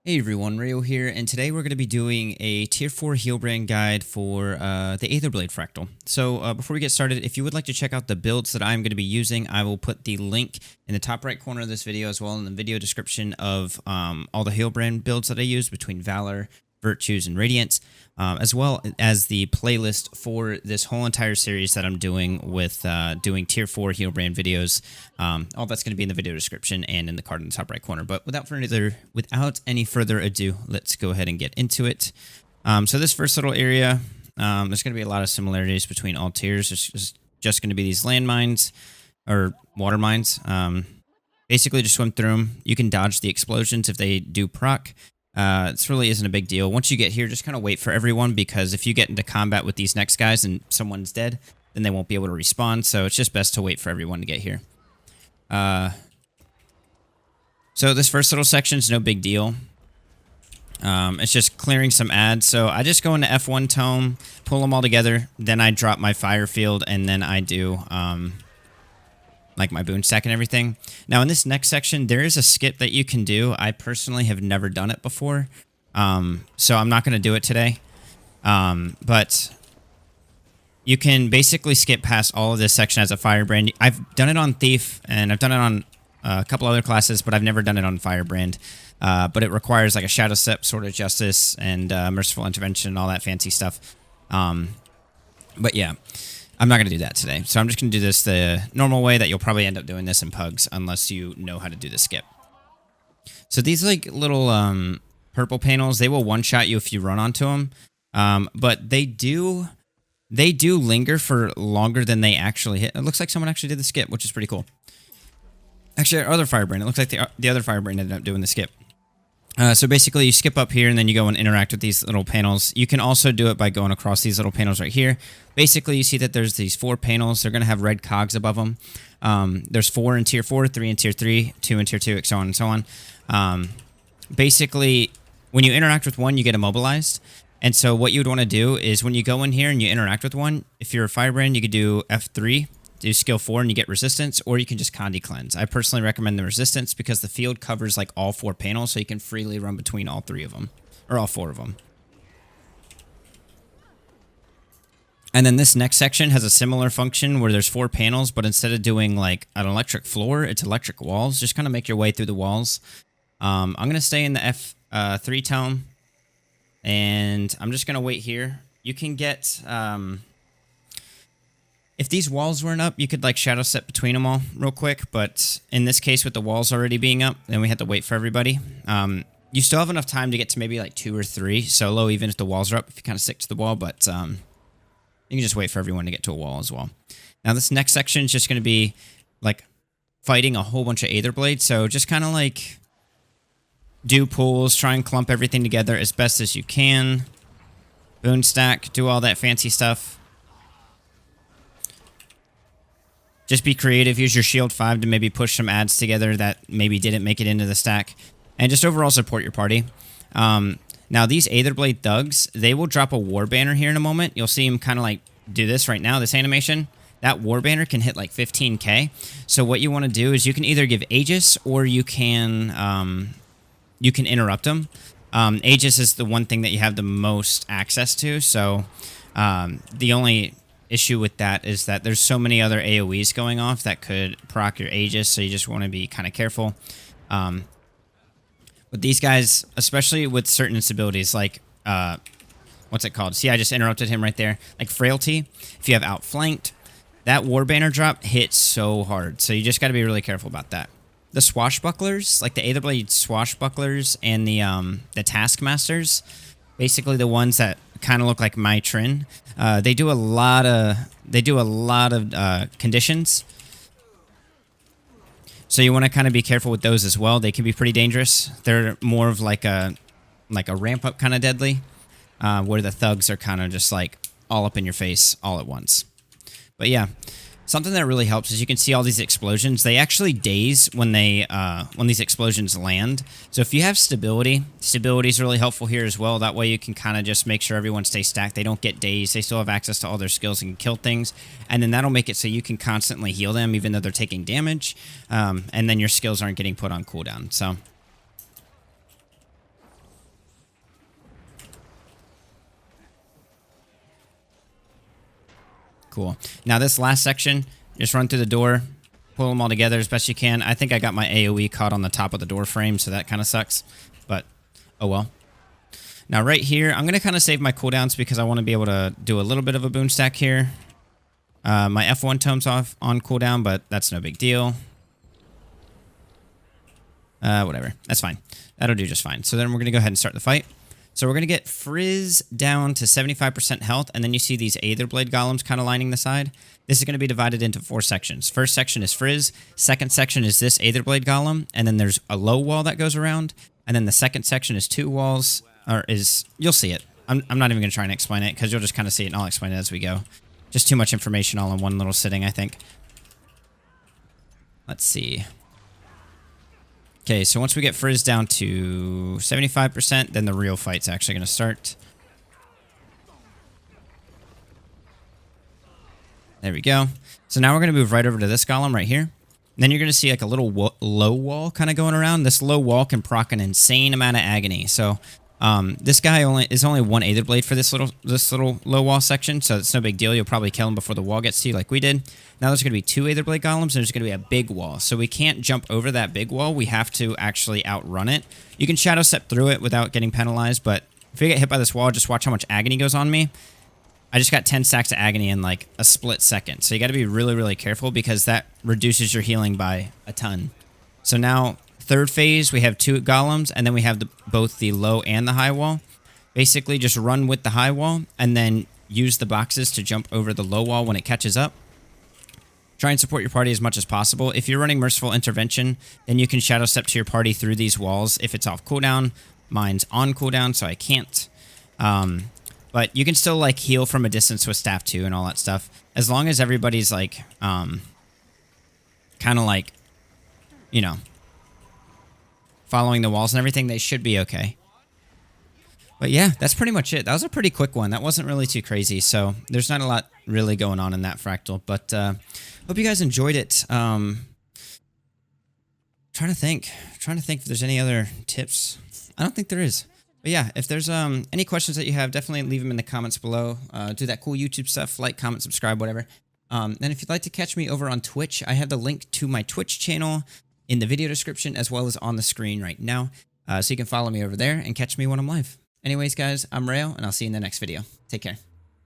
Hey everyone, Rio here, and today we're going to be doing a Tier 4 Healbrand guide for the Aetherblade Fractal. So before we get started, if you would like to check out the builds that I'm going to be using, I will put the link in the top right corner of this video as well in the video description of all the Healbrand builds that I use between Valor, Virtues, and Radiance, as well as the playlist for this whole entire series that I'm doing with doing Tier 4 Healbrand videos. All that's going to be in the video description and in the card in the top right corner. But without any further ado, let's go ahead and get into it. So this first little area, there's going to be a lot of similarities between all tiers. It's just going to be these landmines or water mines. Basically, just swim through them. You can dodge the explosions if they do proc. It really isn't a big deal. Once you get here, just kind of wait for everyone, because if you get into combat with these next guys and someone's dead, then they won't be able to respawn. So it's just best to wait for everyone to get here. So this first little section is no big deal. It's just clearing some ads. So I just go into F1 tome, pull them all together, then I drop my fire field, and then I do like my boon stack and everything. Now in this next section, there is a skip that you can do. I personally have never done it before, so I'm not going to do it today. But you can basically skip past all of this section as a Firebrand. I've done it on Thief, and I've done it on a couple other classes, but I've never done it on Firebrand. But it requires like a Shadow Step, Sword of Justice, and Merciful Intervention, and all that fancy stuff. But yeah, I'm not going to do that today. So I'm just going to do this the normal way that you'll probably end up doing this in Pugs, unless you know how to do the skip. So these like little purple panels, they will one-shot you if you run onto them. But they do linger for longer than they actually hit. It looks like someone actually did the skip, which is pretty cool. Actually, our other Firebrand, it looks like the other Firebrand ended up doing the skip. So basically, you skip up here, and then you go and interact with these little panels. You can also do it by going across these little panels right here. Basically, you see that there's these 4 panels. They're going to have red cogs above them. There's 4 in Tier 4, 3 in Tier 3, 2 in Tier 2, so on and so on. Basically, when you interact with one, you get immobilized. And so what you would want to do is when you go in here and you interact with one, if you're a Firebrand, you could do F3, do skill 4, and you get resistance, or you can just Condi Cleanse. I personally recommend the resistance because the field covers like all 4 panels, so you can freely run between all 3 of them, or all 4 of them. And then this next section has a similar function where there's 4 panels, but instead of doing like an electric floor, it's electric walls. Just kind of make your way through the walls. I'm going to stay in the F3 tone, and I'm just going to wait here. You can get... if these walls weren't up, you could like Shadow Step between them all real quick, but in this case with the walls already being up, then we had to wait for everybody. You still have enough time to get to maybe like 2 or 3 solo, even if the walls are up, if you kind of stick to the wall, but you can just wait for everyone to get to a wall as well. Now this next section is just going to be like fighting a whole bunch of Aetherblades, so just kind of like do pulls, try and clump everything together as best as you can. Boon stack, do all that fancy stuff. Just be creative. Use your shield 5 to maybe push some ads together that maybe didn't make it into the stack. And just overall support your party. Now, these Aetherblade thugs, they will drop a war banner here in a moment. You'll see them kind of like do this right now, this animation. That war banner can hit like 15k. So what you want to do is you can either give Aegis or you can interrupt them. Aegis is the one thing that you have the most access to. So the only... issue with that is that there's so many other AoEs going off that could proc your Aegis, so you just want to be kind of careful. With these guys, especially with certain instabilities, like, what's it called? See, I just interrupted him right there. Like Frailty, if you have Outflanked, that War Banner drop hits so hard, so you just got to be really careful about that. The Swashbucklers, like the Aetherblade Swashbucklers and the Taskmasters, basically the ones that kind of look like Mai Trin. They do a lot of conditions, so you want to kind of be careful with those as well. They can be pretty dangerous. They're more of like a ramp up kind of deadly, where the thugs are kind of just like all up in your face all at once. But yeah, something that really helps is you can see all these explosions. They actually daze when these explosions land. So if you have stability is really helpful here as well. That way you can kind of just make sure everyone stays stacked. They don't get dazed. They still have access to all their skills and can kill things. And then that'll make it so you can constantly heal them even though they're taking damage. And then your skills aren't getting put on cooldown. So Cool. Now this last section, just run through the door, pull them all together as best you can. I think I got my AoE caught on the top of the door frame, so that kind of sucks. But, oh well. Now right here, I'm going to kind of save my cooldowns because I want to be able to do a little bit of a boon stack here. My F1 tome's off on cooldown, but that's no big deal. Whatever. That's fine. That'll do just fine. So then we're going to go ahead and start the fight. So we're going to get Frizz down to 75% health, and then you see these Aetherblade golems kind of lining the side. This is going to be divided into 4 sections. First section is Frizz. Second section is this Aetherblade golem, and then there's a low wall that goes around. And then the second section is 2 walls, or is, you'll see it. I'm not even going to try and explain it, because you'll just kind of see it, and I'll explain it as we go. Just too much information all in one little sitting, I think. Let's see. Okay, so once we get Frizz down to 75%, then the real fight's actually going to start. There we go. So now we're going to move right over to this golem right here. And then you're going to see like a little low wall kind of going around. This low wall can proc an insane amount of agony. So this guy is only 1 Aetherblade for this little low wall section, so it's no big deal. You'll probably kill him before the wall gets to you like we did. Now there's going to be 2 Aetherblade golems, and there's going to be a big wall. So we can't jump over that big wall. We have to actually outrun it. You can shadow step through it without getting penalized, but if you get hit by this wall, just watch how much agony goes on me. I just got 10 stacks of agony in like a split second. So you got to be really, really careful because that reduces your healing by a ton. So now, third phase, we have 2 golems, and then we have both the low and the high wall. Basically, just run with the high wall, and then use the boxes to jump over the low wall when it catches up. Try and support your party as much as possible. If you're running Merciful Intervention, then you can shadow step to your party through these walls if it's off cooldown. Mine's on cooldown, so I can't. But you can still like heal from a distance with staff 2 and all that stuff. As long as everybody's like, kind of like, you know, following the walls and everything, they should be okay. But yeah, that's pretty much it. That was a pretty quick one. That wasn't really too crazy, so there's not a lot really going on in that fractal. But hope you guys enjoyed it. Trying to think if there's any other tips. I don't think there is. But yeah, if there's any questions that you have, definitely leave them in the comments below. Do that cool YouTube stuff, like, comment, subscribe, whatever. And if you'd like to catch me over on Twitch, I have the link to my Twitch channel in the video description as well as on the screen right now. So you can follow me over there and catch me when I'm live. Anyways, guys, I'm Rayo, and I'll see you in the next video. Take care.